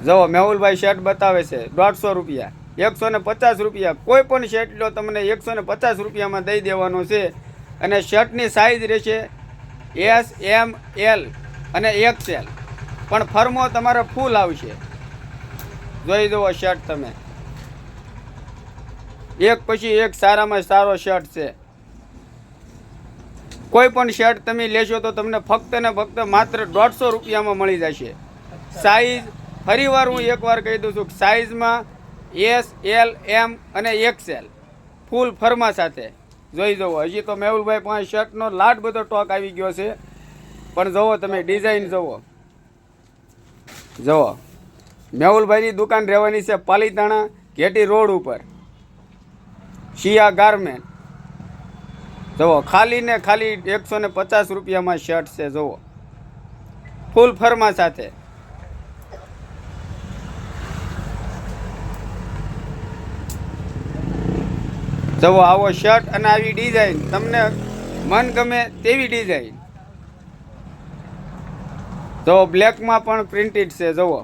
જુઓ મેહુલભાઈ શર્ટ બતાવે છે 150 રૂપિયા, 150 રૂપિયા. કોઈ પણ શર્ટ લો તમને 150 રૂપિયામાં દઈ દેવાનો છે. અને શર્ટની સાઇઝ રહેશે S, M, L અને XL. પણ ફર્મો તમારે ફૂલ આવશે. જોઈ જુઓ શર્ટ તમે, એક પછી એક સારામાં સારો શર્ટ છે. કોઈ પણ શર્ટ તમે લેશો તો તમને ફક્ત ને ફક્ત માત્ર 150 રૂપિયામાં મળી જશે. સાઈઝ ફરીવાર હું એકવાર કહી દઉં છું, સાઈઝમાં S, L, M અને XL ફૂલ ફર્મા સાથે. જોઈ જુઓ, હજી તો મેહુલભાઈ પાસે શર્ટનો લાટ બધો સ્ટોક આવી ગયો છે. પણ જુઓ તમે ડિઝાઇન જુઓ. જુઓ મેહુલભાઈની દુકાન રહેવાની છે પાલીતાણા ઘેટી રોડ ઉપર, શિયા ગાર્મેન્ટ. જુઓ ખાલી ને ખાલી 150 રૂપિયામાં શર્ટ છે. જુઓ ફૂલ ફર્મા સાથે. જુઓ આવો શર્ટ અને આવી ડિઝાઇન તમને મન ગમે તેવી ડિઝાઇન. જુઓ બ્લેકમાં પણ પ્રિન્ટેડ છે. જુઓ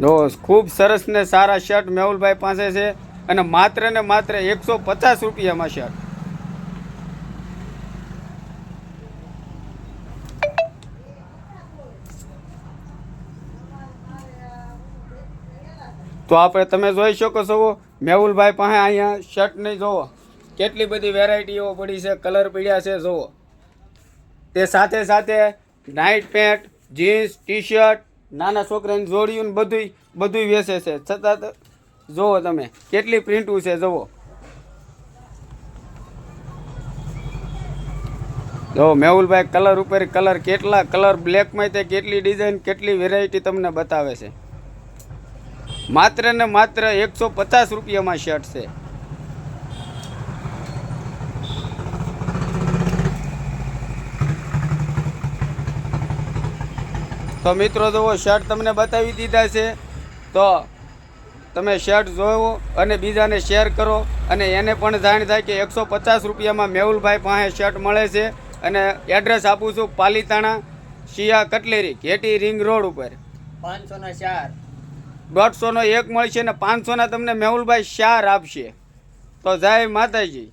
જુઓ ખૂબ સરસ ને સારા શર્ટ મેહુલભાઈ પાસે છે. અને માત્ર ને માત્ર 150 રૂપિયામાં શર્ટ. તો આપણે તમે જોઈ શકો છો મેહુલભાઈ પાસે અહીંયા શર્ટ નહીં. જુઓ કેટલી બધી વેરાયટીઓ પડી છે, કલર પડ્યા છે. જુઓ તે સાથે સાથે night pant, jeans, T shirt, નાના છોકરાની જોડીયું બધું વેચે છે. છતાં જુઓ તમે કેટલી પ્રિન્ટું છે. જુઓ જો મેહુલભાઈ કલર ઉપર કલર, કેટલા કલર, બ્લેકમાં તે કેટલી ડિઝાઇન, કેટલી વેરાયટી તમને બતાવે છે. માત્ર ને માત્ર 150 રૂપિયામાં શર્ટ છે. તો મિત્રો જુઓ શર્ટ તમને બતાવી દીધા છે. તો તમે શર્ટ જોવો અને બીજાને શેર કરો અને એને પણ જાણ થાય કે 150 રૂપિયામાં મેહુલભાઈ પાસે શર્ટ મળે છે. અને એડ્રેસ આપું છું પાલીતાણા શિયા કટલેરી ઘેટી રિંગ રોડ ઉપર. 500 ના 4, 150 નો એક મળશે ને 500 ના તમને મેહુલભાઈ 4 આપશે. તો જય માતાજી.